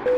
Hey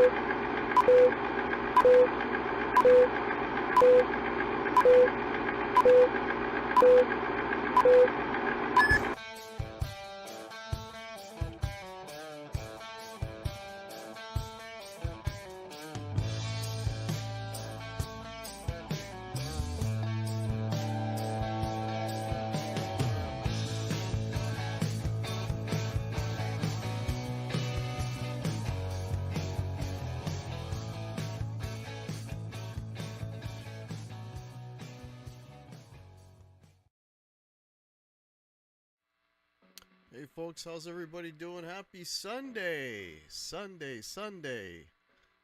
folks, how's everybody doing? Happy Sunday! Sunday.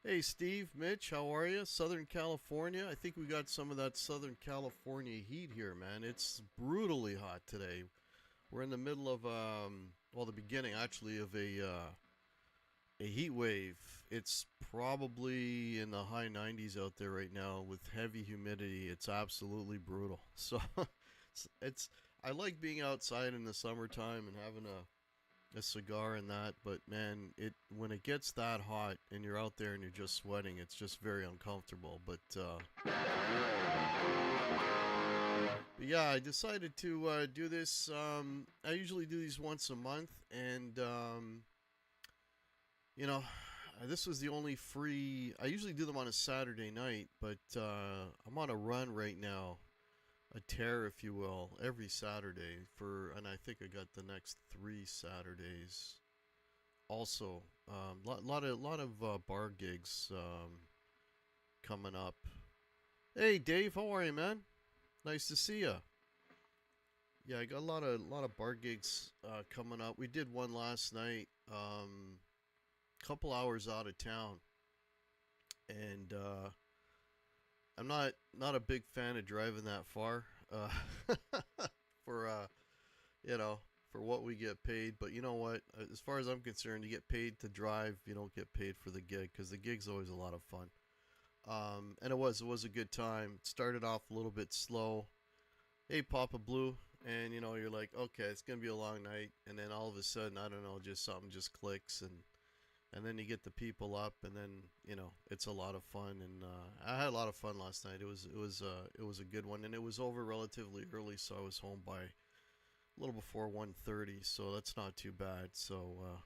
Hey Steve, Mitch, how are you? Southern California. I think we got some of that Southern California heat here, man. It's brutally hot today. We're in the middle of the beginning actually of a heat wave. It's probably in the high 90s out there right now with heavy humidity. It's absolutely brutal. So it's I like being outside in the summertime and having a cigar and that, but man, it when it gets that hot and you're out there and you're just sweating, it's just very uncomfortable. But yeah, I decided to do this. I usually do these once a month, and you know, this was the only free. I usually do them on a Saturday night, but I'm on a run right now, a tear, if you will, every Saturday and I think I got the next 3 Saturdays. Also, lot of bar gigs coming up. Hey, Dave, how are you, man? Nice to see you. Yeah, I got a lot of bar gigs coming up. We did one last night, couple hours out of town, and I'm not a big fan of driving that far for you know for what we get paid. But you know what? As far as I'm concerned, you get paid to drive. You don't get paid for the gig because the gig's always a lot of fun. And it was a good time. It started off a little bit slow. Hey, Papa Blue, and you're like, okay, it's gonna be a long night, and then all of a sudden, I don't know, just something just clicks, and then you get the people up, and then it's a lot of fun, and I had a lot of fun last night. It was a good one, and it was over relatively early, so I was home by a little before 1:30, so that's not too bad. So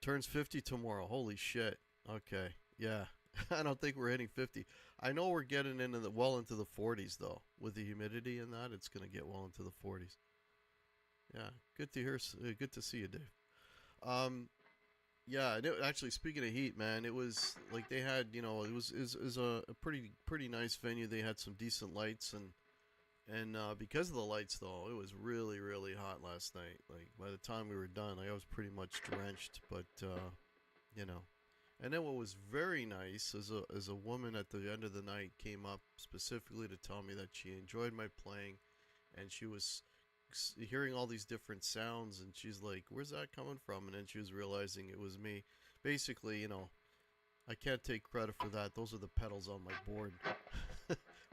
turns 50 tomorrow. Holy shit. Okay, yeah. I don't think we're hitting 50. I know we're getting into the 40s though. With the humidity and that, it's gonna get well into the 40s. Yeah, good to hear. Good to see you, Dave. Um, Yeah, and actually, speaking of heat, man, it was like they had, it was a pretty nice venue. They had some decent lights, and because of the lights, though, it was really really hot last night. Like by the time we were done, like I was pretty much drenched. But you know, and then what was very nice is a woman at the end of the night came up specifically to tell me that she enjoyed my playing, and she was hearing all these different sounds, and she's like, where's that coming from? And then she was realizing it was me. Basically, I can't take credit for that. Those are the pedals on my board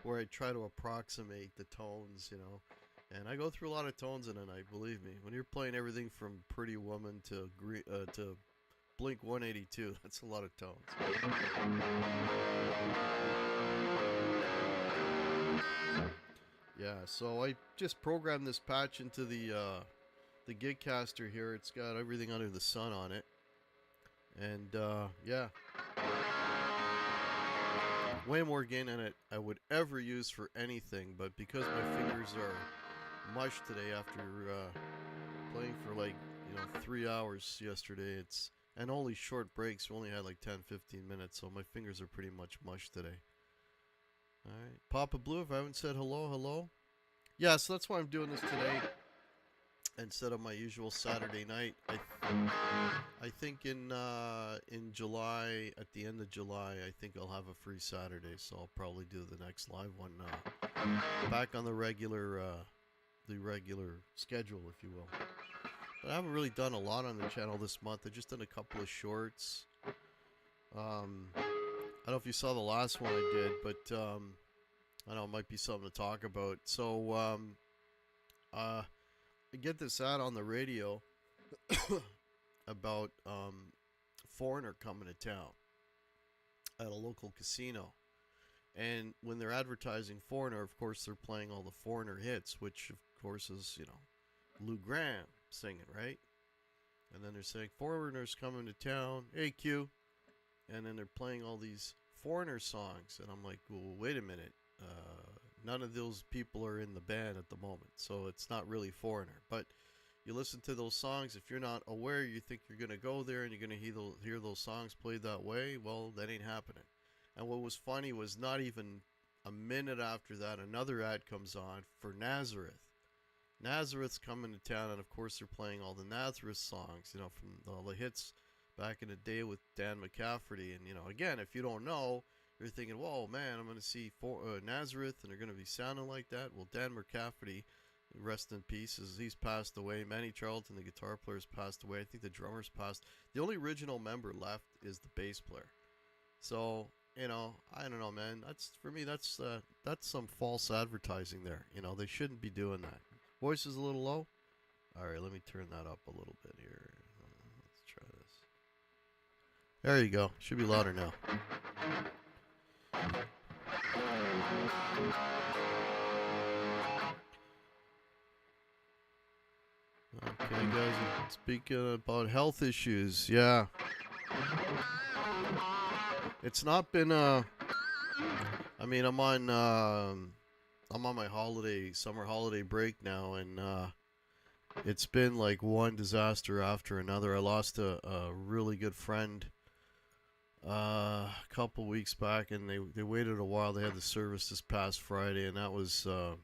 where I try to approximate the tones, and I go through a lot of tones in a night. Believe me, when you're playing everything from Pretty Woman to Blink 182, that's a lot of tones. Yeah, so I just programmed this patch into the Gigcaster here. It's got everything under the sun on it, and yeah, way more gain in it I would ever use for anything. But because my fingers are mush today after playing for like 3 hours yesterday, and only short breaks. We only had like 10-15 minutes, so my fingers are pretty much mush today. All right, Papa Blue, if I haven't said hello. Yeah, so that's why I'm doing this today instead of my usual Saturday night. I think in July, at the end of July, I think I'll have a free Saturday, so I'll probably do the next live one back on the regular schedule, if you will. But I haven't really done a lot on the channel this month. I just done a couple of shorts. I don't know if you saw the last one I did, but I know it might be something to talk about. So I get this ad on the radio about Foreigner coming to town. at a local casino. And when they're advertising Foreigner, of course, they're playing all the Foreigner hits, which, of course, is, Lou Graham singing, right? And then they're saying, Foreigner's coming to town. Hey, Q. And then they're playing all these Foreigner songs. And I'm like, well, wait a minute. None of those people are in the band at the moment. So it's not really Foreigner. But you listen to those songs. If you're not aware, you think you're going to go there and you're going to hear those songs played that way. Well, that ain't happening. And what was funny was not even a minute after that, another ad comes on for Nazareth. Nazareth's coming to town, and of course they're playing all the Nazareth songs, from all the hits back in the day with Dan McCafferty. And, again, if you don't know, you're thinking, whoa, man, I'm going to see Nazareth, and they're going to be sounding like that. Well, Dan McCafferty, rest in peace, he's passed away. Manny Charlton, the guitar player, has passed away. I think the drummer's passed. The only original member left is the bass player. So, I don't know, man. For me, that's some false advertising there. They shouldn't be doing that. Voice is a little low. All right, let me turn that up a little bit here. Let's try this. There you go. Should be louder now. Okay, guys, speaking about health issues, yeah. It's not been I'm on my summer holiday break now, and it's been like one disaster after another. I lost a really good friend a couple weeks back, and they waited a while. They had the service this past Friday, and that was the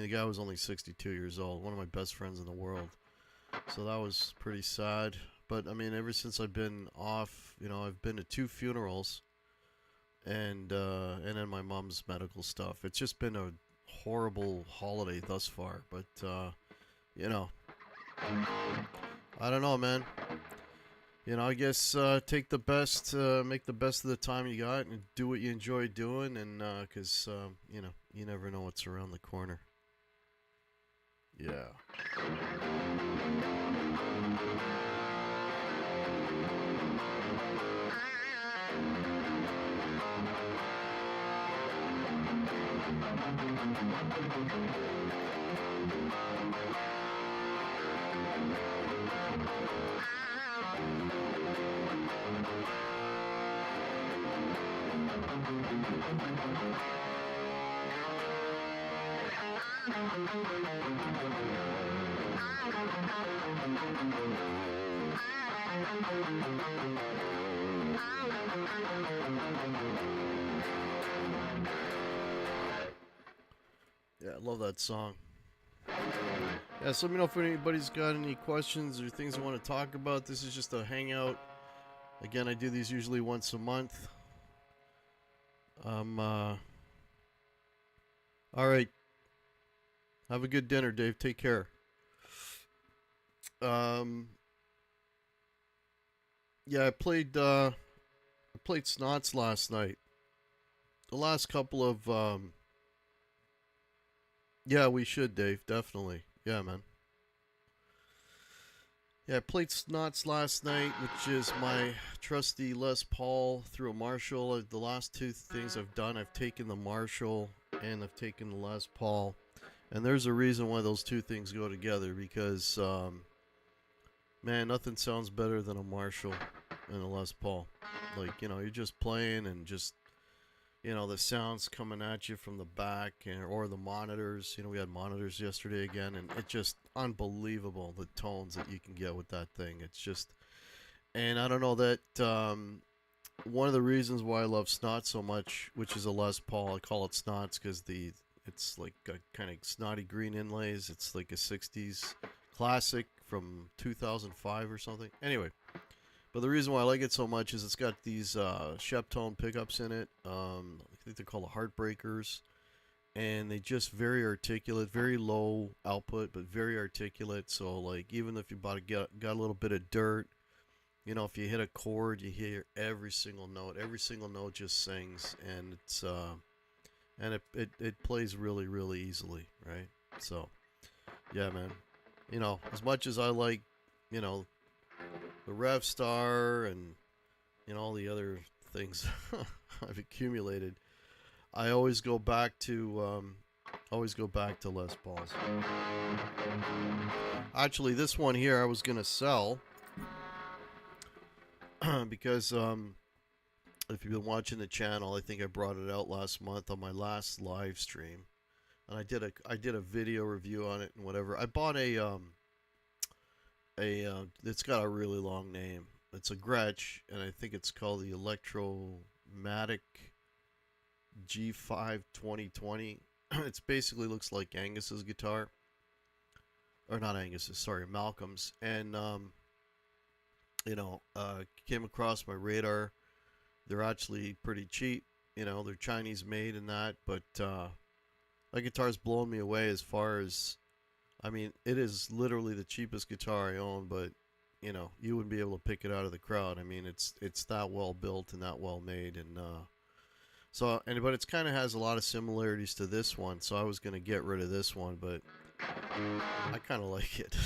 guy was only 62 years old, one of my best friends in the world. So that was pretty sad. But ever since I've been off, I've been to 2 funerals. And then my mom's medical stuff. It's just been a horrible holiday thus far, but I don't know, man. I guess take the best, make the best of the time you got, and do what you enjoy doing, and because you never know what's around the corner. Yeah. Yeah, I love that song. Yeah, so let me know if anybody's got any questions or things they want to talk about. This is just a hangout. Again, I do these usually once a month. All right. Have a good dinner, Dave. Take care. Yeah, I played Snots last night. The last couple of yeah, we should, Dave. Definitely. Yeah, man. Yeah, I played Snots last night, which is my trusty Les Paul through a Marshall. The last 2 things I've done, I've taken the Marshall and I've taken the Les Paul. And there's a reason why those 2 things go together, because, man, nothing sounds better than a Marshall and a Les Paul. Like, you're just playing and just, the sounds coming at you from the back or the monitors. We had monitors yesterday again, and it's just unbelievable, the tones that you can get with that thing. It's just, and I don't know, that one of the reasons why I love Snot so much, which is a Les Paul, I call it Snots because it's like a kind of snotty green inlays. It's like a 60s classic from 2005 or something. Anyway, but the reason why I like it so much is it's got these Sheptone pickups in it. I think they're called the Heartbreakers. And they just very articulate, very low output, but very articulate. So, like, even if you got a little bit of dirt, if you hit a chord, you hear every single note. Every single note just sings, and it's and it plays really, really easily, right? So, yeah, man. As much as I like, the Rev Star and all the other things I've accumulated, I always go back to Les Pauls. Actually, this one here I was gonna sell because if you've been watching the channel, I think I brought it out last month on my last live stream, and I did a video review on it and whatever. I bought it's got a really long name. It's a Gretsch, and I think it's called the Electromatic G5 2020. It basically looks like Angus's guitar, or not Angus's, sorry, Malcolm's, and came across my radar. They're actually pretty cheap, they're Chinese made and that, but that guitar's blown me away as far as, I mean, it is literally the cheapest guitar I own, but you wouldn't be able to pick it out of the crowd. I mean, it's that well built and that well made, and but it's kind of has a lot of similarities to this one, so I was gonna get rid of this one, but I kind of like it.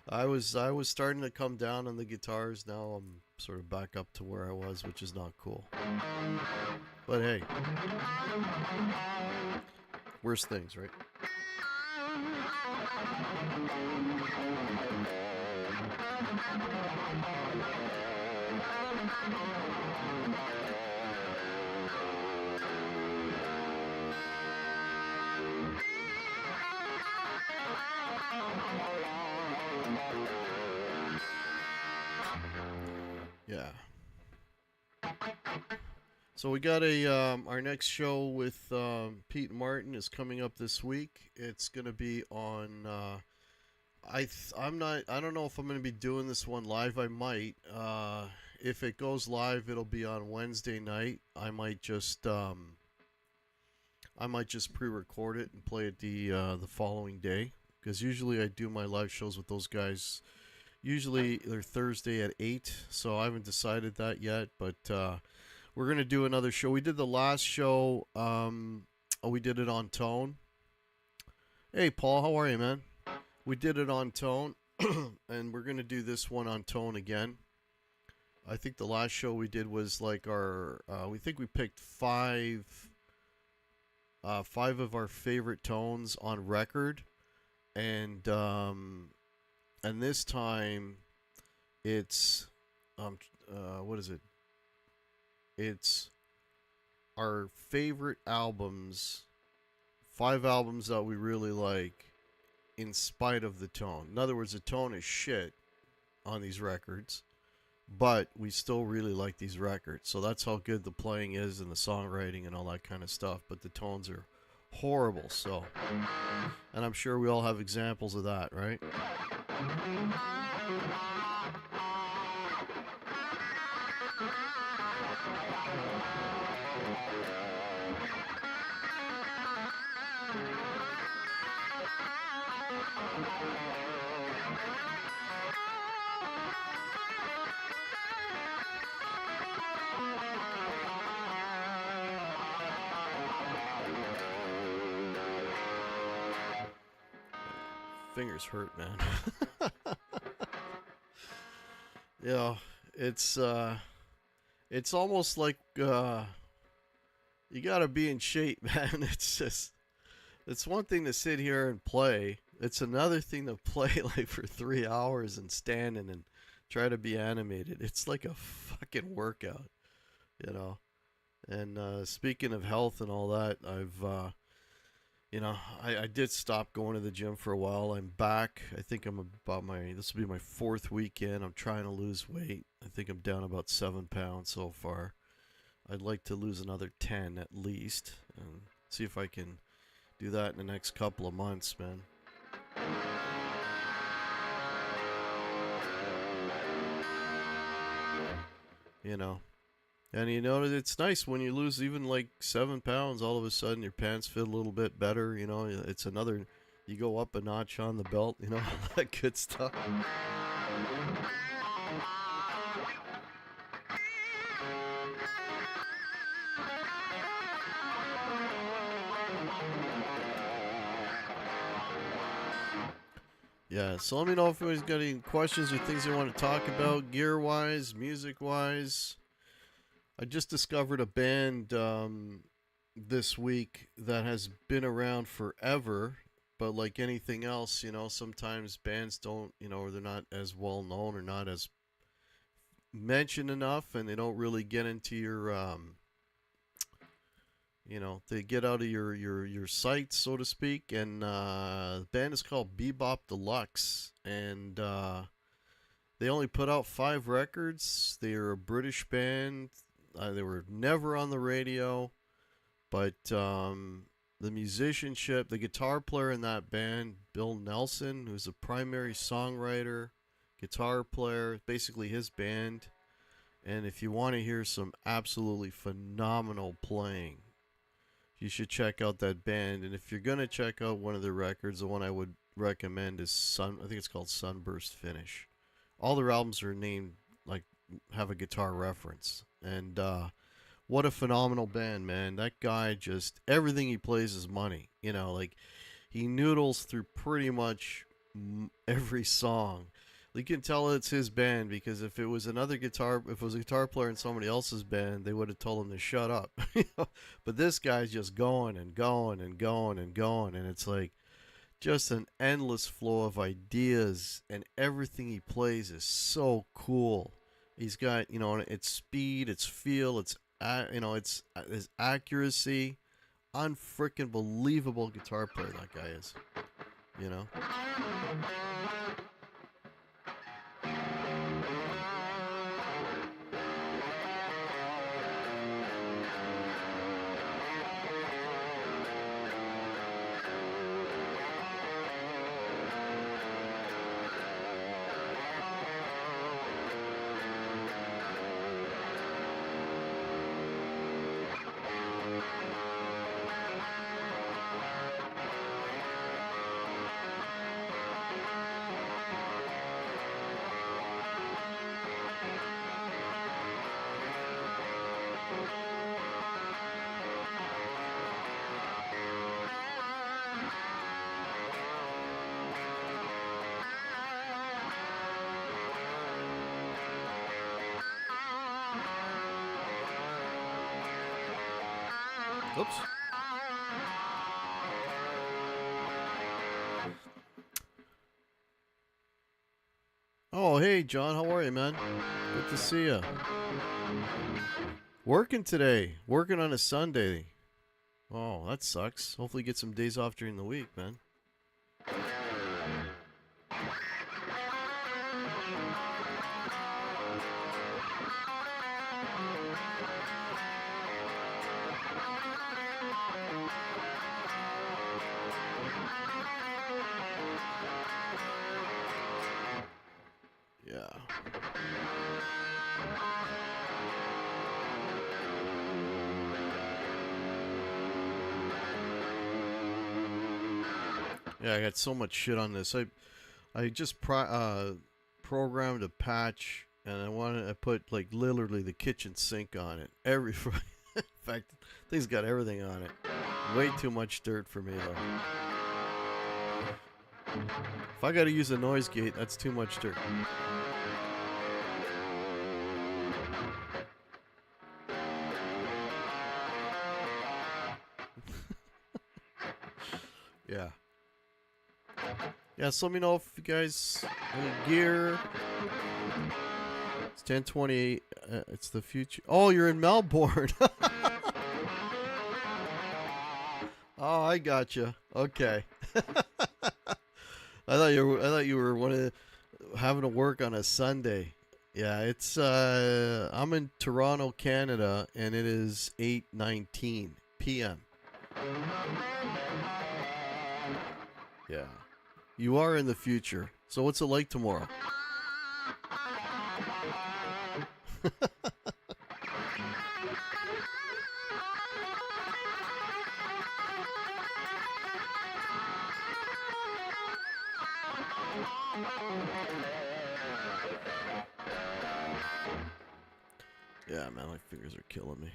I was starting to come down on the guitars. Now I'm sort of back up to where I was, which is not cool. But hey, worse things, right? Yeah. So we got our next show with Pete and Martin is coming up this week. It's gonna be on. I don't know if I'm gonna be doing this one live. I might. If it goes live, it'll be on Wednesday night. I might just pre-record it and play it the following day, because usually I do my live shows with those guys. Usually they're Thursday at 8, so I haven't decided that yet, but we're going to do another show. We did the last show, we did it on Tone. Hey, Paul, how are you, man? We did it on Tone, and we're going to do this one on Tone again. I think the last show we did was like we think we picked five of our favorite tones on record, and this time it's what is it? It's our favorite albums, 5 albums that we really like in spite of the tone. In other words, the tone is shit on these records, but we still really like these records. So that's how good the playing is and the songwriting and all that kind of stuff, but the tones are horrible. So, and I'm sure we all have examples of that, right? Fingers hurt, man. Yeah, it's almost like you gotta be in shape, man. It's one thing to sit here and play. It's another thing to play like for 3 hours and standing and try to be animated. It's like a fucking workout, And speaking of health and all that, I did stop going to the gym for a while. I'm back. I think this will be my 4th weekend. I'm trying to lose weight. I think I'm down about 7 pounds so far. I'd like to lose another 10 at least, and see if I can do that in the next couple of months, man. And it's nice when you lose even like 7 pounds, all of a sudden your pants fit a little bit better, it's another, you go up a notch on the belt, all that good stuff. Yeah, so let me know if anybody's got any questions or things they want to talk about, gear-wise, music-wise. I just discovered a band this week that has been around forever, but like anything else, sometimes bands don't, or they're not as well known or not as mentioned enough, and they don't really get into your, they get out of your sight, so to speak. And the band is called Bebop Deluxe, and they only put out 5 records. They are a British band. They were never on the radio, but the musicianship, the guitar player in that band, Bill Nelson, who's a primary songwriter, guitar player, basically his band. And if you want to hear some absolutely phenomenal playing, you should check out that band. And if you're going to check out one of their records, the one I would recommend is I think it's called Sunburst Finish. All their albums are named, like, have a guitar reference. And what a phenomenal band, man. That guy just, everything he plays is money. Like, he noodles through pretty much every song. You can tell it's his band, because if it was a guitar player in somebody else's band, they would have told him to shut up. But this guy's just going and going and going and going, and it's like just an endless flow of ideas, and everything he plays is so cool. He's got, it's speed, it's feel, it's his accuracy. Unfreaking believable guitar player that guy is. You know. Oops. Oh, hey, John. How are you, man? Good to see you. Working today. Working on a Sunday. Oh, that sucks. Hopefully get some days off during the week, man. Yeah, I got so much shit on this. I just programmed a patch, and I put like literally the kitchen sink on it. In fact, thing's got everything on it. Way too much dirt for me though. If I got to use a noise gate, that's too much dirt. Yeah. Yeah, so let me know if you guys any gear. It's 10:28. It's the future. Oh, you're in Melbourne. Oh, I gotcha. Okay. I thought you were one of having to work on a Sunday. Yeah, it's I'm in Toronto, Canada, and it is 8:19 p.m. Yeah. You are in the future. So what's it like tomorrow? Yeah, man, my fingers are killing me.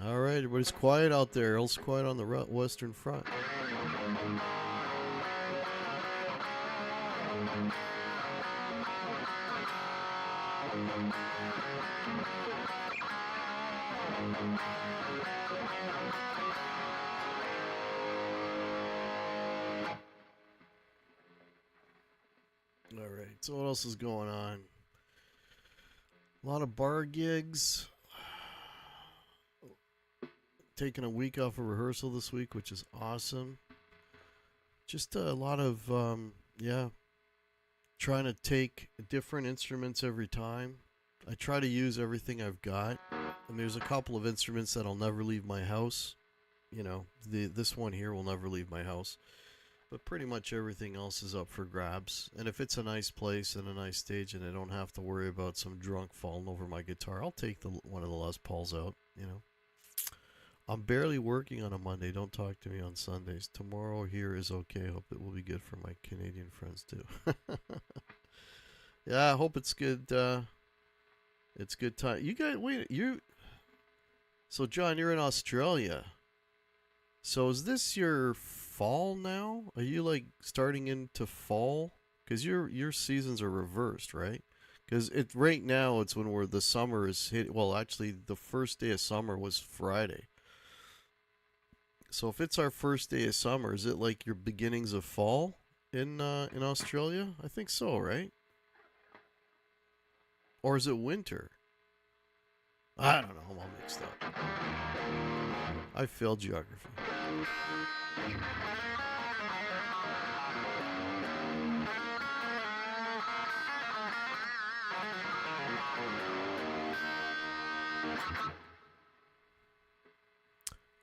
All right, everybody's quiet out there. Else quiet on the Western Front. All right. So what else is going on? A lot of bar gigs. Taking a week off of rehearsal this week, which is awesome. Just a lot of yeah, trying to take different instruments every time. I try to use everything I've got. And there's a couple of instruments that'll never leave my house. You know, this one here will never leave my house. But pretty much everything else is up for grabs. And if it's a nice place and a nice stage and I don't have to worry about some drunk falling over my guitar, I'll take one of the Les Pauls out, you know. I'm barely working on a Monday. Don't talk to me on Sundays. Tomorrow here is okay. Hope it will be good for my Canadian friends too. Yeah, I hope it's good. It's good time. You guys, wait, So John, you're in Australia. So is this your fall now? Are you like starting into fall? Because your seasons are reversed, right? Because right now it's when the summer is hit. Well, actually, the first day of summer was Friday. So if it's our first day of summer, is it like your beginnings of fall in Australia? I think so, right? Or is it winter? I don't know. I'm all mixed up. I failed geography.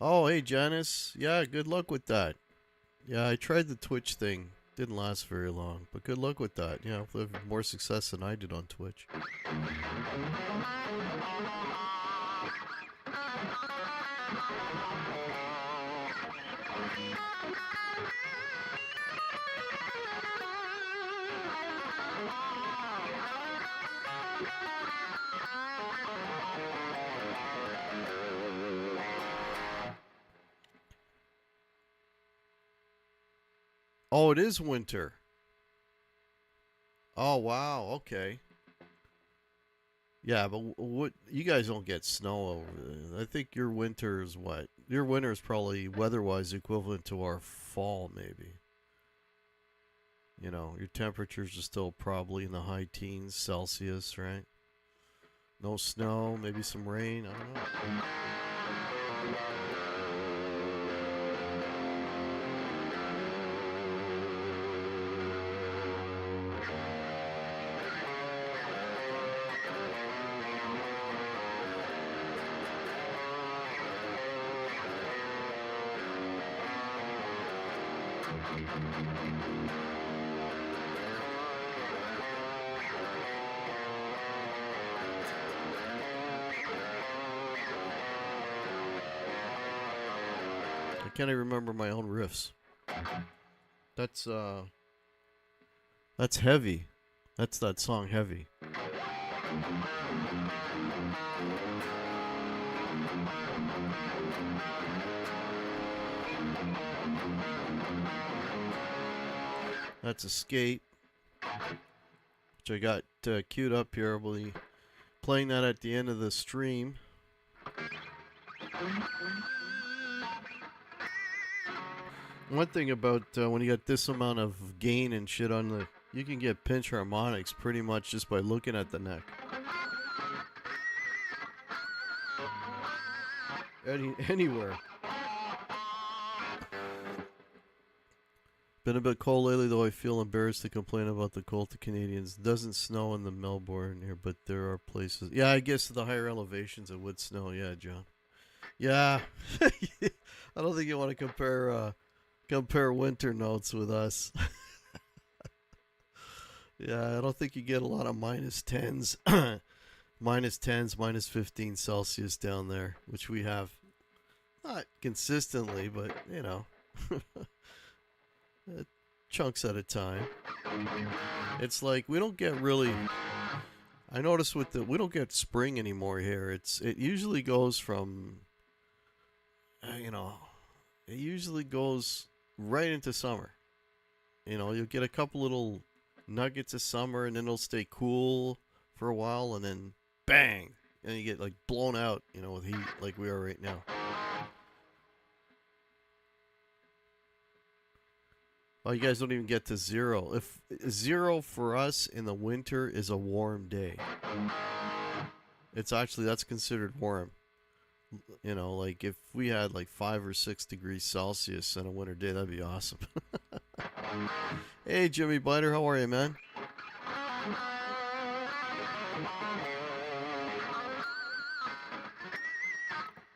Oh, hey, Janice. Yeah, good luck with that. Yeah, I tried the Twitch thing. Didn't last very long, but good luck with that. Yeah, you'll have more success than I did on Twitch. Oh, it is winter. Oh, wow. Okay. Yeah, but what you guys don't get snow over there. I think your winter is what? Your winter is probably weather-wise equivalent to our fall, maybe. You know, your temperatures are still probably in the high teens Celsius, right? No snow, maybe some rain. I don't know. I can't even remember my own riffs. That's that's heavy. That's that song Heavy. That's Escape, which I got queued up here. We'll be playing that at the end of the stream. One thing about when you got this amount of gain and shit on the, you can get pinch harmonics pretty much just by looking at the neck. Anywhere. Been a bit cold lately, though I feel embarrassed to complain about the cold to Canadians. Doesn't snow in the Melbourne here, but there are places. Yeah, I guess the higher elevations it would snow. Yeah, John. Yeah. I don't think you want to compare winter notes with us. Yeah, I don't think you get a lot of minus 10s, minus 10s, minus 15 Celsius down there, which we have not consistently, but you know. Chunks at a time. It's like we don't get really. I notice we don't get spring anymore here. It usually goes from. It usually goes right into summer. You know, you'll get a couple little nuggets of summer, and then it'll stay cool for a while, and then bang, and you get like blown out, you know, with heat like we are right now. Oh, you guys don't even get to zero. If zero for us in the winter is a warm day. It's actually, that's considered warm. You know, like if we had like 5 or 6 degrees Celsius on a winter day, that'd be awesome. Hey, Jimmy Biter, how are you, man?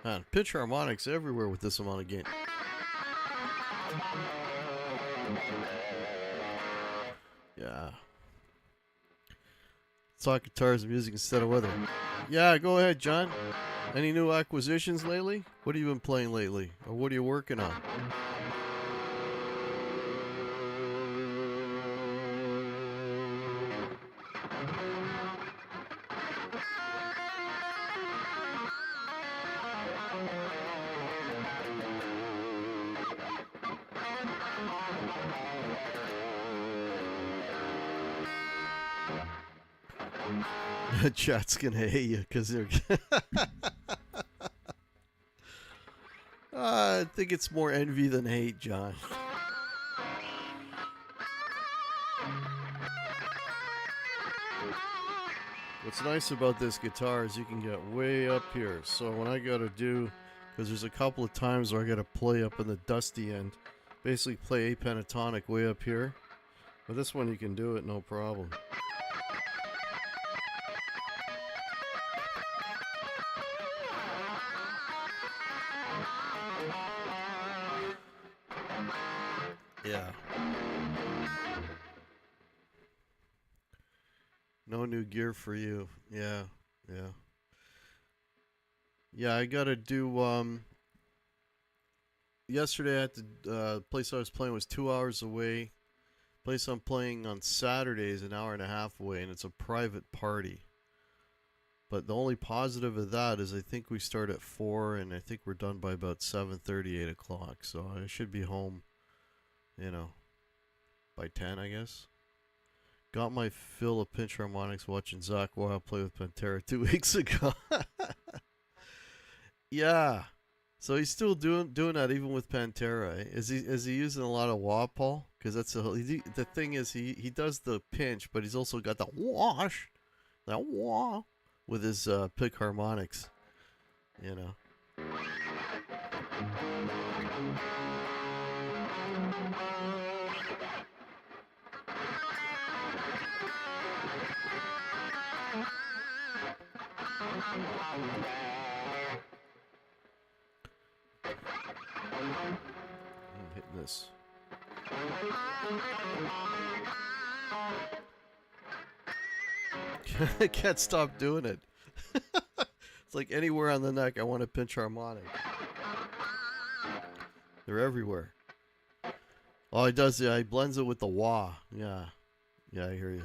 Man, pitch harmonics everywhere with this amount of gain. Yeah. Talk guitars and music instead of weather. Yeah, go ahead, John. Any new acquisitions lately? What have you been playing lately? Or what are you working on? Chat's gonna hate you because they're. I think it's more envy than hate, John. What's nice about this guitar is you can get way up here. So when I gotta do, because there's a couple of times where I gotta play up in the dusty end, basically play a pentatonic way up here. But this one you can do it no problem. Yeah. No new gear for you. Yeah, yeah. Yeah, I gotta do, yesterday I had to, place I was playing was 2 hours away. Place I'm playing on Saturday is an hour and a half away, and it's a private party. But the only positive of that is I think we start at 4, and I think we're done by about 7:30, 8 o'clock. So I should be home, you know, by 10, I guess. Got my fill of pinch harmonics watching Zach Wilde play with Pantera 2 weeks ago. Yeah. So he's still doing that even with Pantera. Eh? Is he using a lot of wah, Paul? Because that's the thing is he does the pinch, but he's also got the wash, that wah, with his pick harmonics. You know. I'm hitting this. I can't stop doing it. It's like anywhere on the neck I want to pinch harmonic. They're everywhere. Oh, he does. Yeah, he blends it with the wah. Yeah. Yeah, I hear you.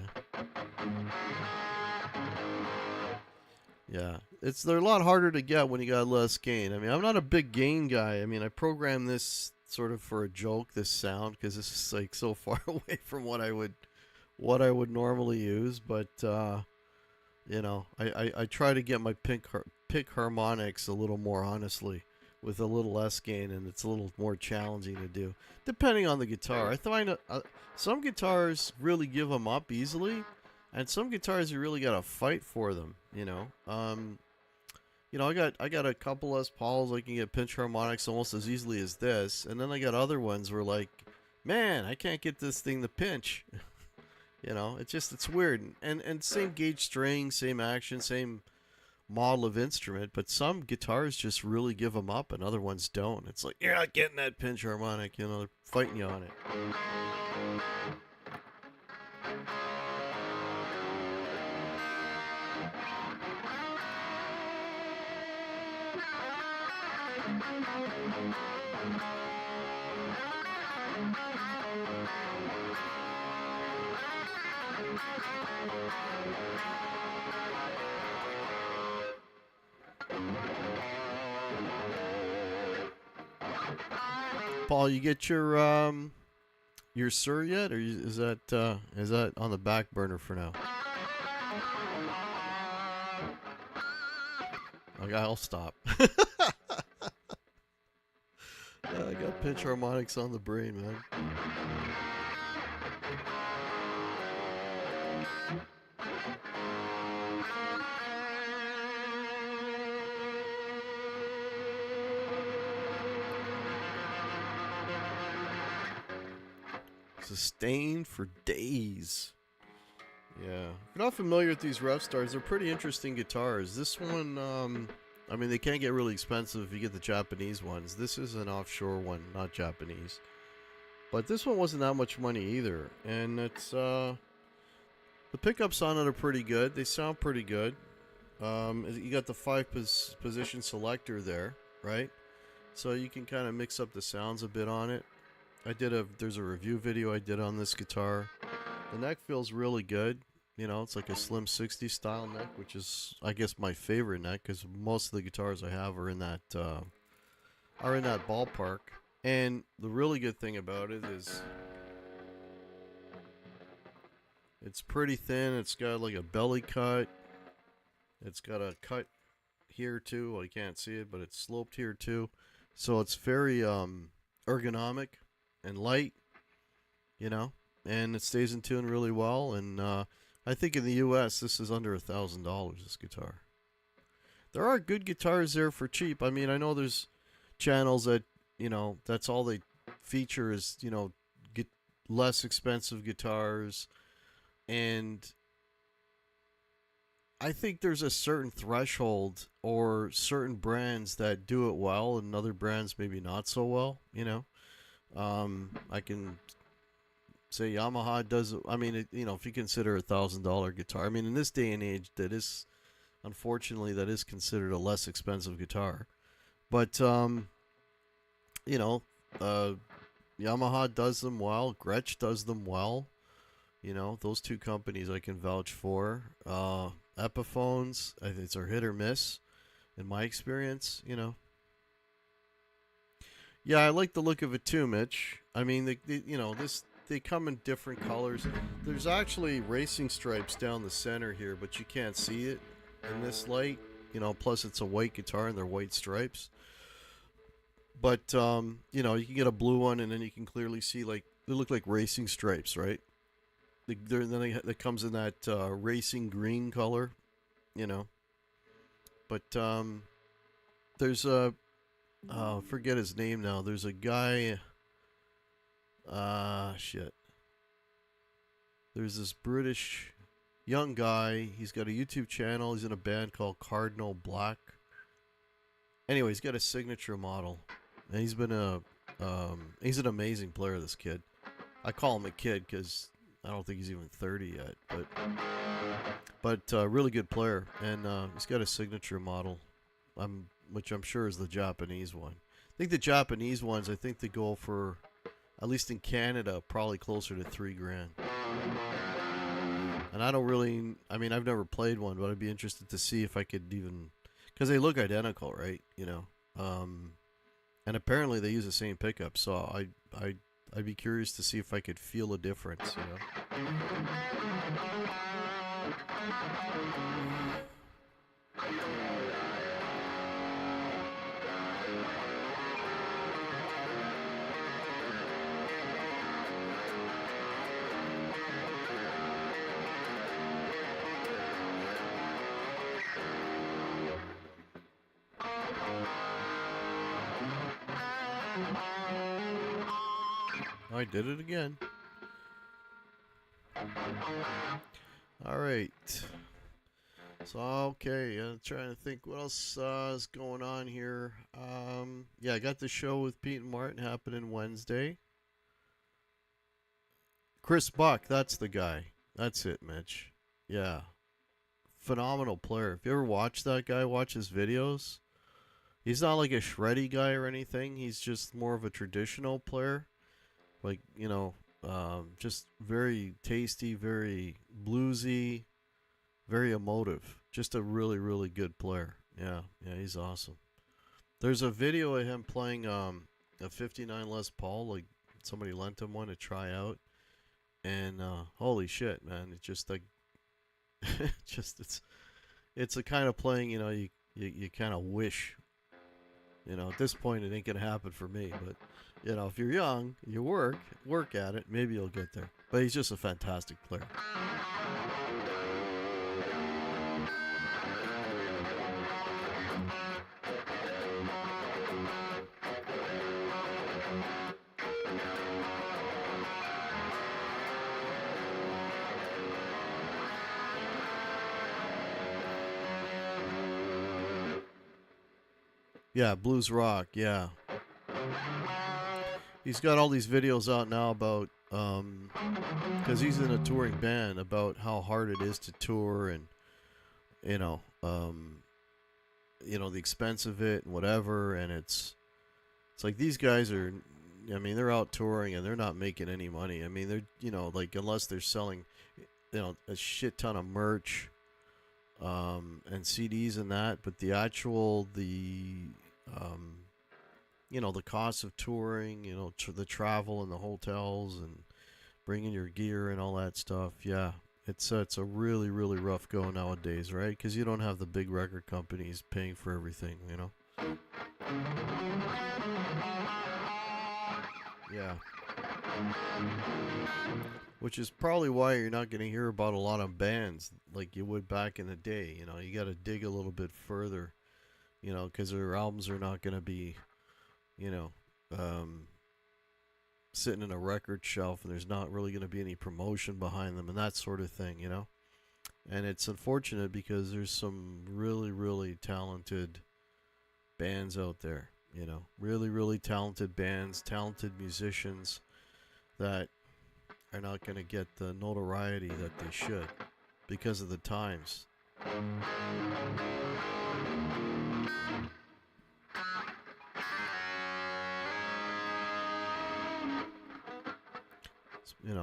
Yeah, they're a lot harder to get when you got less gain. I mean, I'm not a big gain guy. I mean, I programmed this sort of for a joke, this sound, because this is like so far away from what I would normally use. But you know, I try to get my pick harmonics a little more honestly, with a little less gain, and it's a little more challenging to do, depending on the guitar. I find some guitars really give them up easily. And some guitars you really gotta fight for them, you know. You know, I got a couple Les Pauls I can get pinch harmonics almost as easily as this, and then I got other ones where like, man, I can't get this thing to pinch. You know, it's weird. And same gauge string, same action, same model of instrument, but some guitars just really give them up, and other ones don't. It's like you're not getting that pinch harmonic, you know, they're fighting you on it. Paul, you get your Sur yet, or is that on the back burner for now? Okay, I'll stop. I got pitch harmonics on the brain, man. Sustained for days. Yeah. If you're not familiar with these Rev Stars, they're pretty interesting guitars. This one, I mean, they can get really expensive if you get the Japanese ones. This is an offshore one, not Japanese. But this one wasn't that much money either. And it's, the pickups on it are pretty good. They sound pretty good. You got the 5-position selector there, right? So you can kind of mix up the sounds a bit on it. There's a review video I did on this guitar. The neck feels really good. You know, it's like a Slim 60 style neck, which is, I guess, my favorite neck, because most of the guitars I have are in that ballpark. And the really good thing about it is it's pretty thin. It's got like a belly cut. It's got a cut here too. Well, you can't see it, but it's sloped here too. So it's very ergonomic and light, you know, and it stays in tune really well. And I think in the U.S. this is under $1,000, this guitar. There are good guitars there for cheap. I mean, I know there's channels that, you know, that's all they feature is, you know, get less expensive guitars. And I think there's a certain threshold or certain brands that do it well and other brands maybe not so well, you know. I can say Yamaha does it. I mean, you know, if you consider a $1,000 guitar, I mean, in this day and age, unfortunately, that is considered a less expensive guitar. But, you know, Yamaha does them well. Gretsch does them well. You know, those two companies I can vouch for. Epiphones, it's a hit or miss, in my experience, you know. Yeah, I like the look of it too, Mitch. I mean, you know, they come in different colors. There's actually racing stripes down the center here, but you can't see it in this light. You know, plus it's a white guitar and they're white stripes. But, you know, you can get a blue one and then you can clearly see, like, they look like racing stripes, right? Then it comes in that racing green color, you know. But there's a... forget his name now. There's a guy... shit. There's this British young guy. He's got a YouTube channel. He's in a band called Cardinal Black. Anyway, he's got a signature model. And he's been he's an amazing player, this kid. I call him a kid because I don't think he's even 30 yet. But really good player. And he's got a signature model. Which I'm sure is the Japanese one. I think the Japanese ones, I think they go for, at least in Canada, probably closer to $3,000. And I don't really, I mean, I've never played one, but I'd be interested to see if I could even, because they look identical, right? You know, and apparently they use the same pickup, so I'd be curious to see if I could feel a difference, you know. I did it again. Alright. So, okay, I'm trying to think what else is going on here. Yeah, I got the show with Pete and Martin happening Wednesday. Chris Buck, that's the guy. That's it, Mitch. Yeah. Phenomenal player. If you ever watch that guy, watch his videos. He's not like a shreddy guy or anything. He's just more of a traditional player. Like, you know, just very tasty, very bluesy, very emotive. Just a really, really good player. Yeah, he's awesome. There's a video of him playing a 59 Les Paul. Like, somebody lent him one to try out. And holy shit, man. It's just like, it's a kind of playing, you know, You kind of wish, at this point it ain't gonna happen for me. But if you're young, you work at it, maybe you'll get there. But he's just a fantastic player. Yeah, blues rock. Yeah, he's got all these videos out now about because he's in a touring band, about how hard it is to tour, and you know um, the expense of it and whatever. And it's like these guys are, I mean, they're out touring and they're not making any money. I mean, they're like, unless they're selling a shit ton of merch and CDs and that. But the actual um, the cost of touring, the travel and the hotels and bringing your gear and all that stuff. Yeah, it's a really, really rough go nowadays, right? Because you don't have the big record companies paying for everything, Yeah. Which is probably why you're not going to hear about a lot of bands like you would back in the day. You got to dig a little bit further, because their albums are not going to be, you know, um, sitting in a record shelf, and there's not really going to be any promotion behind them and that sort of thing. And it's unfortunate because there's some really, really talented bands out there, really, really talented bands, talented musicians that are not going to get the notoriety that they should because of the times.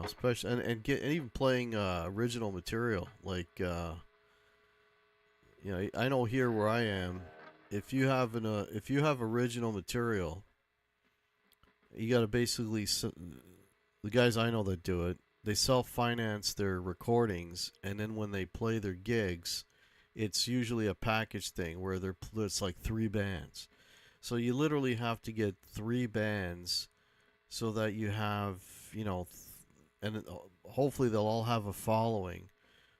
Especially and even playing original material, like I know here where I am, if you have original material, you got to basically, the guys I know that do it, they self-finance their recordings, and then when they play their gigs, it's usually a package thing where it's like 3 bands. So you literally have to get 3 bands so that you have, and hopefully they'll all have a following,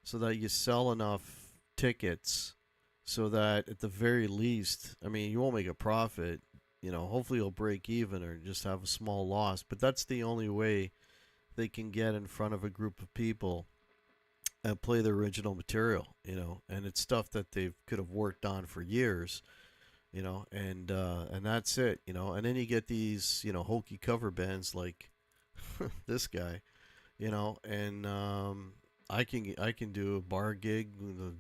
so that you sell enough tickets so that at the very least, I mean, you won't make a profit, hopefully you'll break even or just have a small loss, but that's the only way they can get in front of a group of people and play the original material, and it's stuff that they could have worked on for years, and that's it, and then you get these, hokey cover bands like this guy, and I can do a bar gig,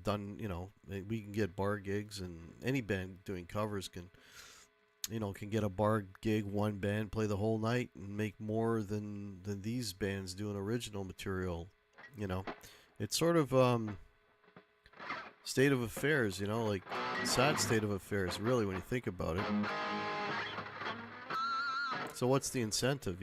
done, we can get bar gigs, and any band doing covers can get a bar gig, one band play the whole night and make more than these bands doing original material. It's sort of state of affairs, like sad state of affairs, really, when you think about it. So what's the incentive?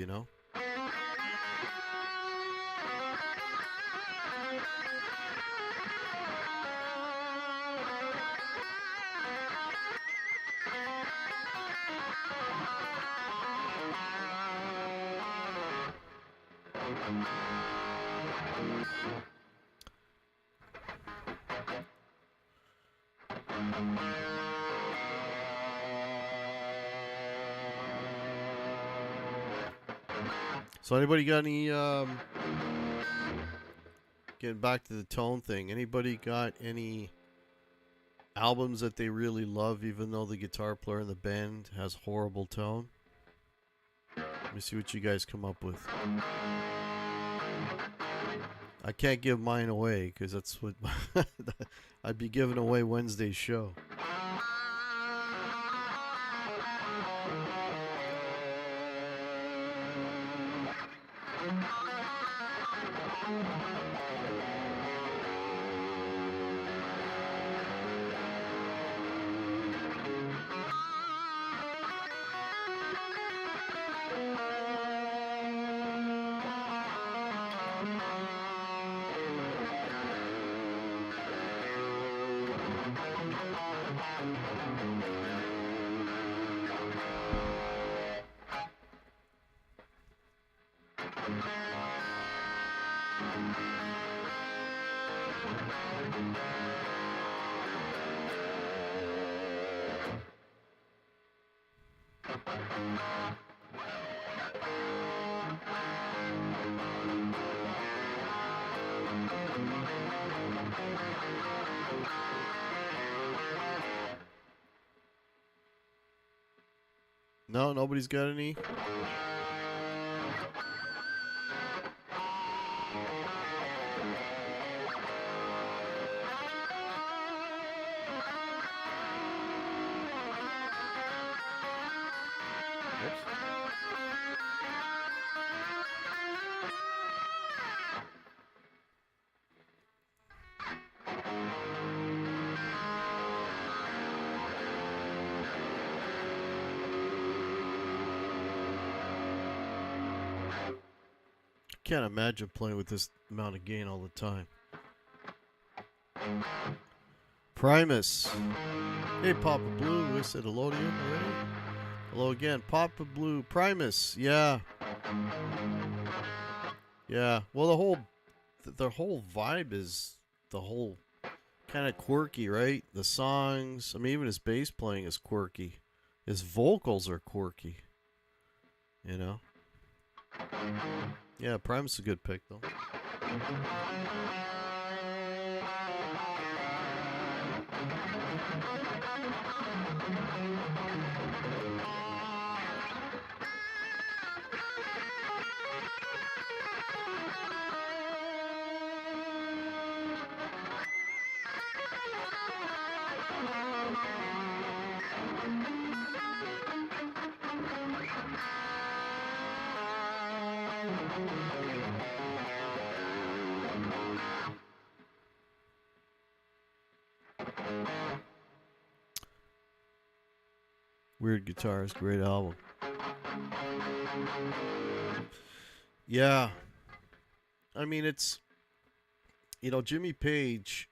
So anybody got any, getting back to the tone thing, anybody got any albums that they really love even though the guitar player in the band has horrible tone? Let me see what you guys come up with. I can't give mine away because that's what I'd be giving away Wednesday's show. No, nobody's got any. Can't imagine playing with this amount of gain all the time. Primus. Hey, Papa Blue. I said hello to you already. Hello again. Papa Blue. Primus. Yeah. Yeah. Well, the whole vibe is the whole kind of quirky, right? The songs. I mean, even his bass playing is quirky. His vocals are quirky. You know? Yeah, Primus is a good pick, though. Weird Guitars, great album. Yeah. I mean, it's, Jimmy Page,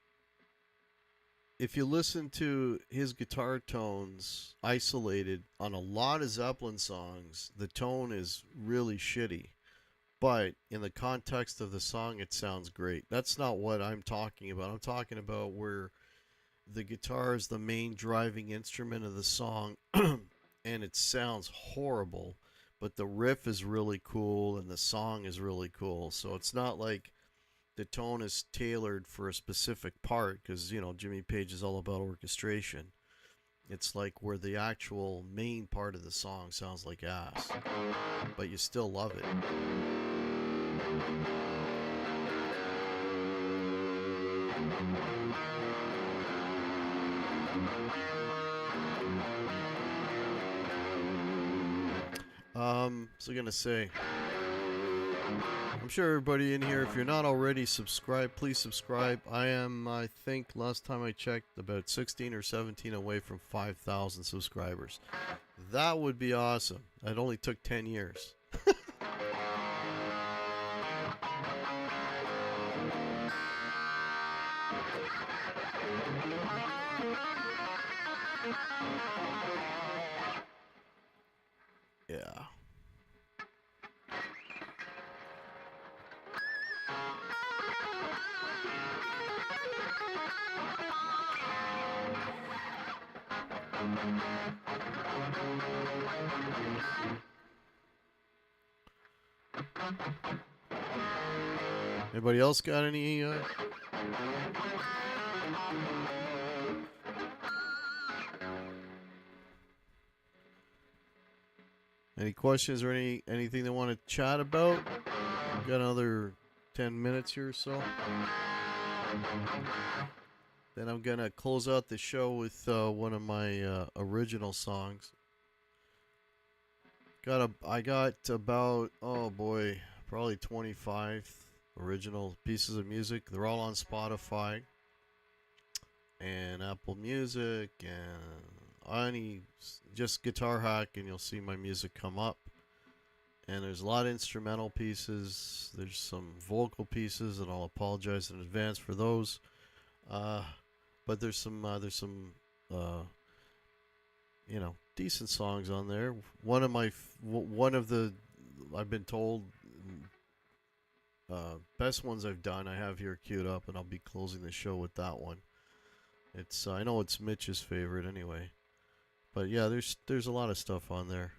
if you listen to his guitar tones isolated on a lot of Zeppelin songs, the tone is really shitty. But in the context of the song, it sounds great. That's not what I'm talking about. I'm talking about where the guitar is the main driving instrument of the song and it sounds horrible, but the riff is really cool and the song is really cool. So it's not like the tone is tailored for a specific part because, Jimmy Page is all about orchestration. It's like where the actual main part of the song sounds like ass, but you still love it. So gonna say, I'm sure everybody in here, if you're not already subscribed, please subscribe. I think last time I checked, about 16 or 17 away from 5,000 subscribers. That would be awesome. It only took 10 years. Yeah. Anybody else got any any questions or anything they want to chat about? We've got another 10 minutes here or so. Then I'm gonna close out the show with one of my original songs. I got about, oh boy, probably 25 original pieces of music. They're all on Spotify and Apple Music and just Guitar Hack, and you'll see my music come up. And there's a lot of instrumental pieces. There's some vocal pieces, and I'll apologize in advance for those. But there's some decent songs on there. One of the, I've been told, best ones I've done. I have here queued up, and I'll be closing the show with that one. It's I know it's Mitch's favorite anyway, but yeah, there's a lot of stuff on there.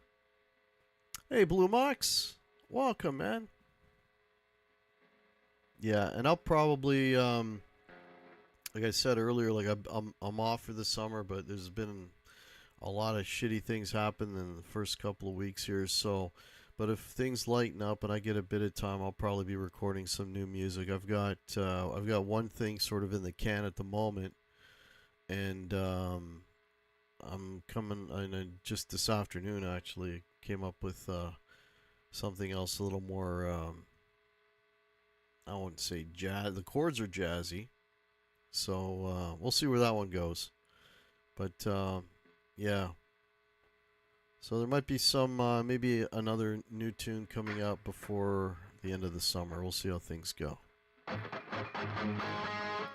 Hey, Blue Mox, welcome, man. Yeah, and I'll probably like I said earlier, like I'm off for the summer, but there's been a lot of shitty things happen in the first couple of weeks here. So, but if things lighten up and I get a bit of time, I'll probably be recording some new music. I've got one thing sort of in the can at the moment, and I'm coming. Just this afternoon actually came up with something else a little more. I wouldn't say jazz. The chords are jazzy, so we'll see where that one goes. But yeah. So there might be some, maybe another new tune coming out before the end of the summer. We'll see how things go.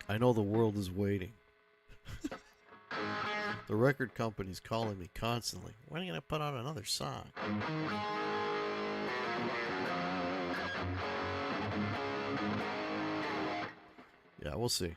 I know the world is waiting. The record company's calling me constantly. When are you going to put out another song? Yeah, we'll see.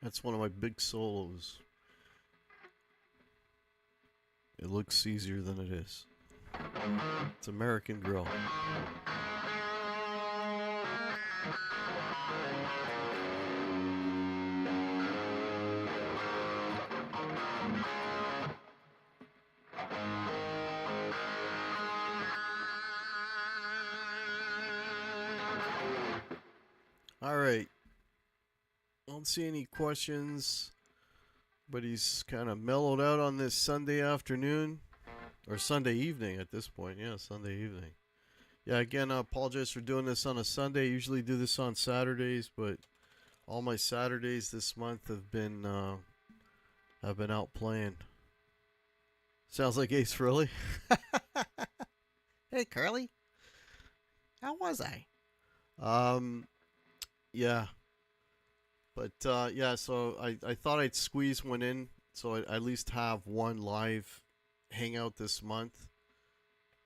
That's one of my big solos. It looks easier than it is. It's American Girl. All right. I don't see any questions, but he's kind of mellowed out on this Sunday afternoon, or Sunday evening at this point. Yeah, Sunday evening. Yeah, again, I apologize for doing this on a Sunday. I usually do this on Saturdays, but all my Saturdays this month have been out playing. Sounds like Ace Frehley. Hey, Carly. How was I? Yeah. But yeah, so I thought I'd squeeze one in, so I at least have one live hangout this month.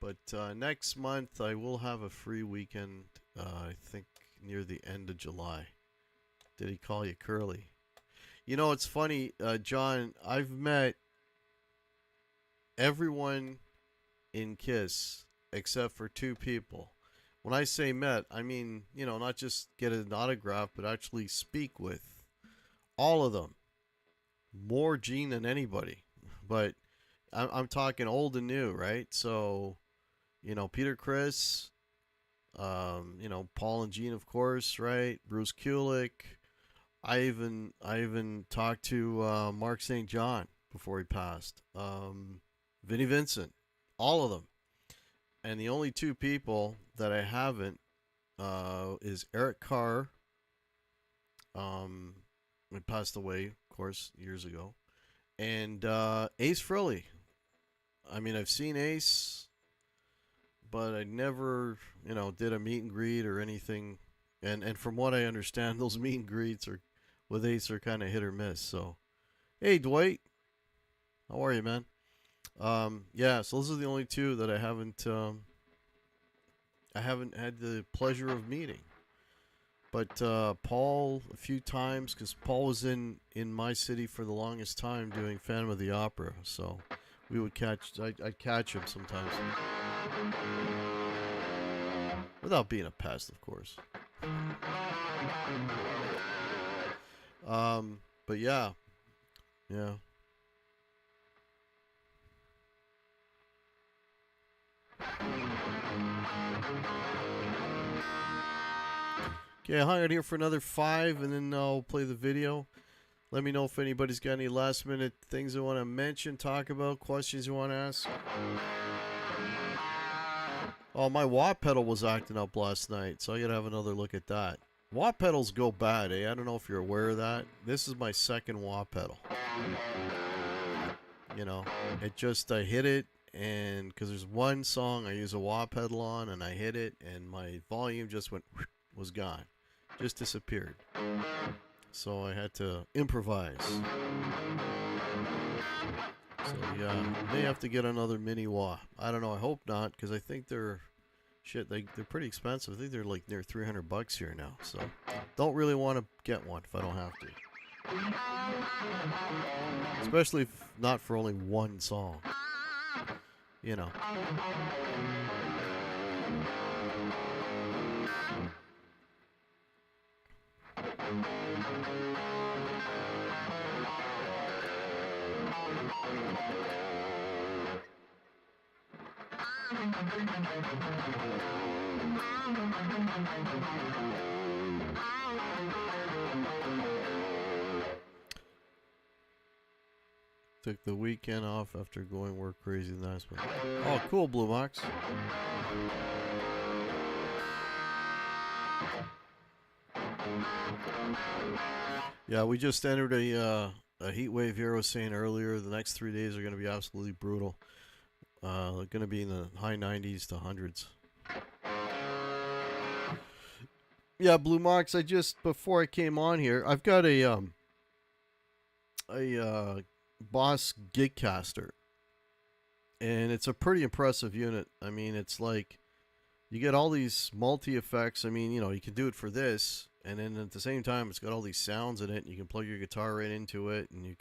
But next month I will have a free weekend. I think near the end of July. Did he call you Curly? You know, it's funny, John. I've met everyone in KISS except for two people. When I say met, I mean, you know, not just get an autograph, but actually speak with all of them. More Gene than anybody. But I'm talking old and new, right? So, you know, Peter Criss, you know, Paul and Gene, of course, right? Bruce Kulick. I even talked to Mark St. John before he passed. Vinnie Vincent. All of them. And the only two people that I haven't is Eric Carr. It passed away, of course, years ago. And Ace Frehley. I mean, I've seen Ace, but I never, did a meet and greet or anything. And from what I understand, those meet and greets are with Ace are kind of hit or miss. So, hey, Dwight, how are you, man? Yeah, so those are the only two that I haven't had the pleasure of meeting. But Paul a few times because Paul was in my city for the longest time doing Phantom of the Opera. So we would I'd catch him sometimes without being a pest, of course. But yeah, yeah. Okay, I hung out here for another 5, and then I'll play the video. Let me know if anybody's got any last minute things they want to mention, talk about, questions you want to ask. Oh, my wah pedal was acting up last night, so I gotta have another look at that. Wah pedals go bad, eh? I don't know if you're aware of that. This is my second wah pedal. It just, I hit it, and because there's one song I use a wah pedal on, and I hit it, and my volume just was gone. Just disappeared. So I had to improvise. So yeah, may have to get another mini wah. I don't know. I hope not, because I think they're they're pretty expensive. I think they're like near $300 here now. So don't really want to get one if I don't have to. Especially if not for only one song. You know. Took the weekend off after going work crazy last week. Oh, cool, Blue Box. Yeah, we just entered a heat wave here. I was saying earlier, the next 3 days are going to be absolutely brutal. Going to be in the high 90s to hundreds. Yeah, Blue Mox. Before I came on here, I've got a Boss Gigcaster, and it's a pretty impressive unit. I mean, it's like you get all these multi effects. I mean, you can do it for this, and then at the same time, it's got all these sounds in it. And you can plug your guitar right into it, and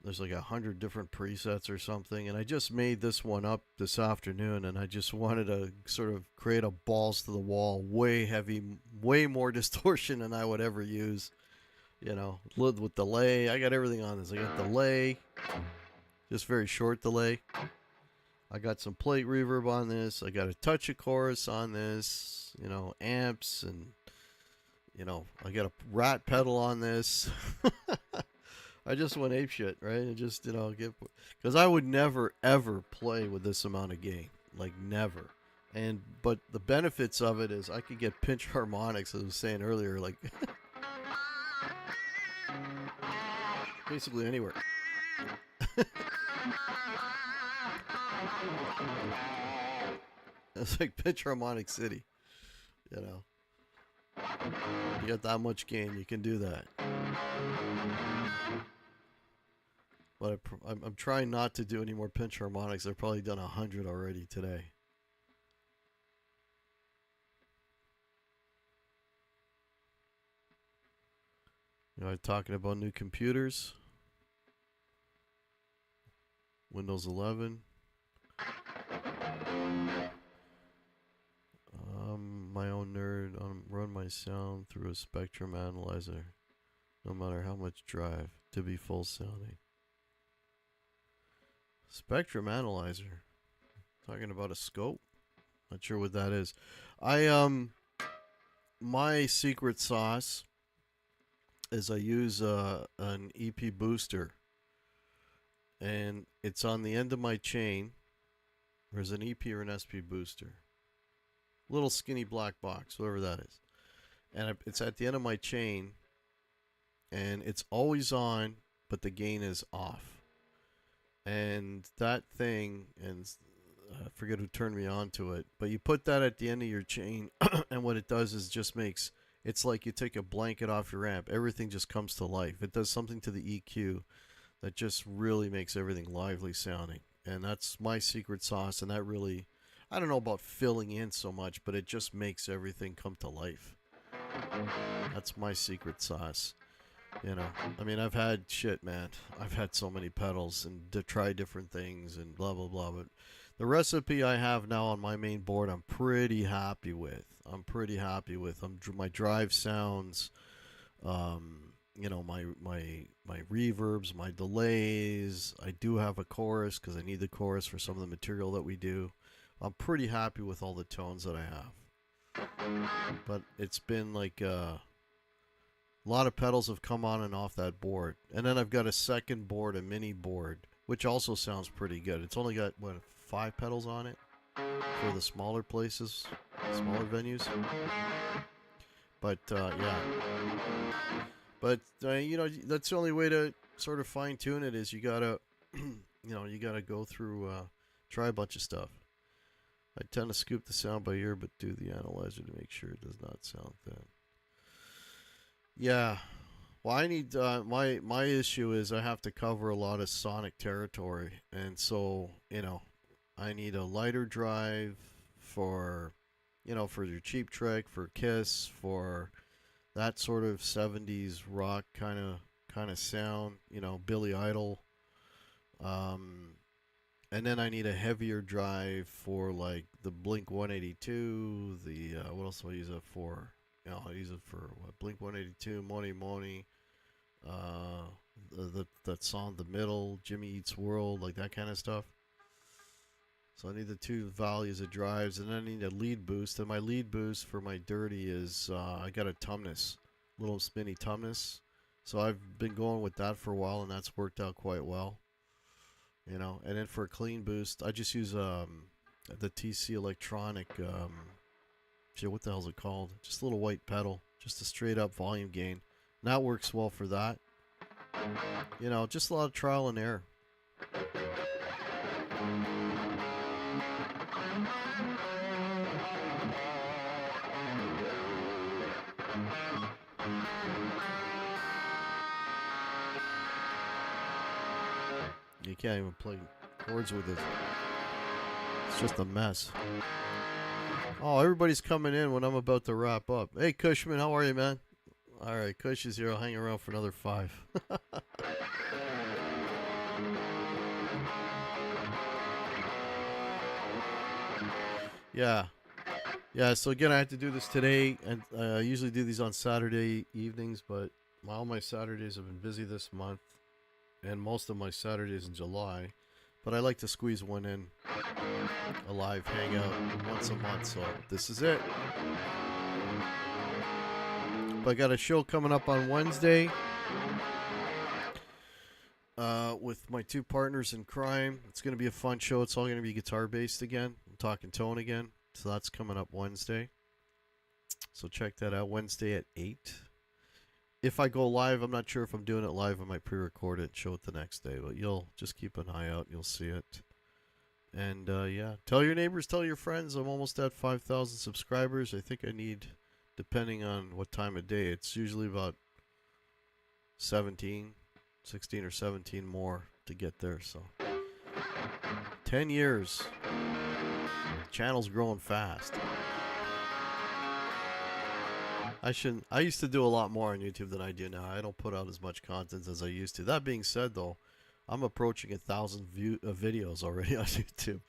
there's like 100 different presets or something. And I just made this one up this afternoon, and I just wanted to sort of create a balls to the wall, way heavy, way more distortion than I would ever use. With delay. I got everything on this. I got delay, just very short delay. I got some plate reverb on this. I got a touch of chorus on this. Amps, and I got a rat pedal on this. I just went apeshit, right? And just because I would never ever play with this amount of gain, like never. But the benefits of it is I could get pinch harmonics, as I was saying earlier, like basically anywhere. It's like pinch harmonic city. You got that much gain, you can do that. But I'm trying not to do any more pinch harmonics. I've probably done 100 already today. Talking about new computers. Windows 11. My own nerd. Run my sound through a spectrum analyzer, no matter how much drive, to be full sounding. Spectrum analyzer. Talking about a scope. Not sure what that is. My secret sauce is I use an EP booster, and it's on the end of my chain. There's an EP or an SP booster. Little skinny black box, whatever that is. And it's at the end of my chain, and it's always on, but the gain is off. And that thing, and I forget who turned me on to it, but you put that at the end of your chain, and what it does is just makes it's like you take a blanket off your amp. Everything just comes to life. It does something to the EQ that just really makes everything lively sounding. And that's my secret sauce. And that really, I don't know about filling in so much, but it just makes everything come to life. That's my secret sauce. You know, I mean, I've had shit, man. I've had so many pedals and to try different things and blah, blah, blah. But the recipe I have now on my main board, I'm pretty happy with. My drive sounds, you know, my reverbs, my delays. I do have a chorus because I need the chorus for some of the material that we do. I'm pretty happy with all the tones that I have. But it's been like a lot of pedals have come on and off that board. And then I've got a second board, a mini board, which also sounds pretty good. It's only got, what, 5 pedals on it for the smaller places, smaller venues. But, yeah. But, you know, that's the only way to sort of fine tune it is you gotta, you know, you gotta go through, try a bunch of stuff. I tend to scoop the sound by ear, but do the analyzer to make sure it does not sound thin. Yeah. Well, I need, my issue is I have to cover a lot of sonic territory. And so, you know, I need a lighter drive for, you know, for your Cheap Trick, for Kiss, for that sort of 70s rock kind of sound, you know, Billy Idol. And then I need a heavier drive for like the Blink 182, the what else do I use it for? You know, I use it for what, Blink 182, Money Money, that song The Middle, Jimmy Eats World, like that kind of stuff. So I need the 2 values of drives, and then I need a lead boost. And my lead boost for my dirty is I got a Tumnus, little spinny Tumnus. So I've been going with that for a while, and that's worked out quite well. You know, and then for a clean boost, I just use the TC Electronic. Shit, what the hell is it called? Just a little white pedal, just a straight up volume gain. And that works well for that. You know, just a lot of trial and error. You can't even play chords with it. It's just a mess. Oh, everybody's coming in when I'm about to wrap up. Hey, Cushman, how are you, man? All right, Cush is here. I'll hang around for another 5. Yeah. Yeah, so again, I had to do this today, and I usually do these on Saturday evenings, but all my Saturdays have been busy this month, and most of my Saturdays in July. But I like to squeeze one in, a live hangout once a month, so this is it. But I got a show coming up on Wednesday with my 2 partners in crime. It's going to be a fun show. It's all going to be guitar-based again. I'm talking tone again. So that's coming up Wednesday. So check that out, Wednesday at 8. If I go live, I'm not sure if I'm doing it live. I might pre-record it and show it the next day. But you'll just keep an eye out. You'll see it. And, yeah, tell your neighbors, tell your friends. I'm almost at 5,000 subscribers. I think I need, depending on what time of day, it's usually about 16 or 17 more to get there. So 10 years. Channel's growing fast. I used to do a lot more on YouTube than I do now. I don't put out as much content as I used to. That being said, though, I'm approaching 1,000 videos already on YouTube.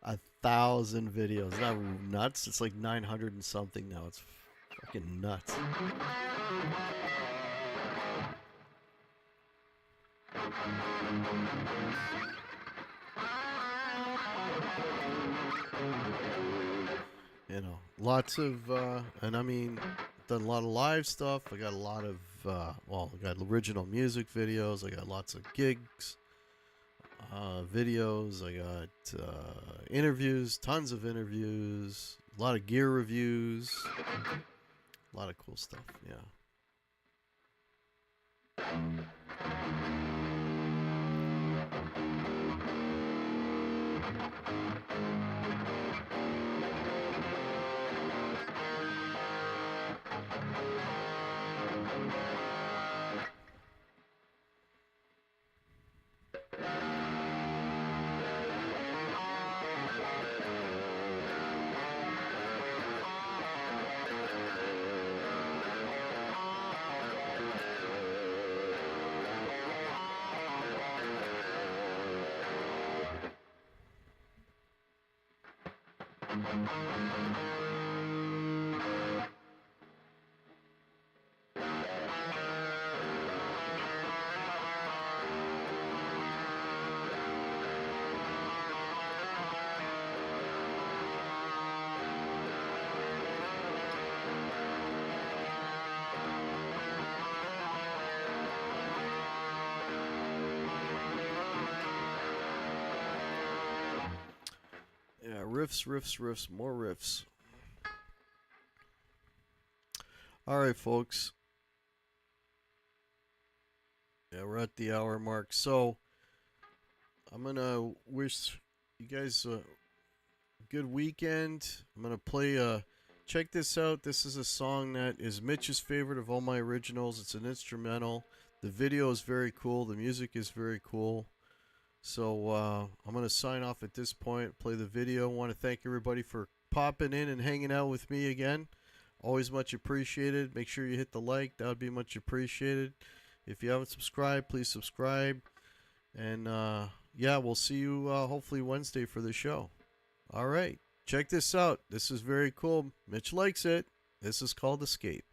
1,000 videos. Isn't that nuts? It's like 900 and something now. It's fucking nuts. You know, lots of, and I mean, done a lot of live stuff. I got a lot of, well, I got original music videos. I got lots of gigs, videos. I got interviews, tons of interviews, a lot of gear reviews, a lot of cool stuff. Yeah. Yeah, riffs, riffs, riffs, more riffs. All right, folks. Yeah, we're at the hour mark. So I'm going to wish you guys a good weekend. I'm going to play check this out. This is a song that is Mitch's favorite of all my originals. It's an instrumental. The video is very cool. The music is very cool. So I'm going to sign off at this point, play the video. I want to thank everybody for popping in and hanging out with me again. Always much appreciated. Make sure you hit the like. That would be much appreciated. If you haven't subscribed, please subscribe. And yeah, we'll see you hopefully Wednesday for the show. All right. Check this out. This is very cool. Mitch likes it. This is called Escape.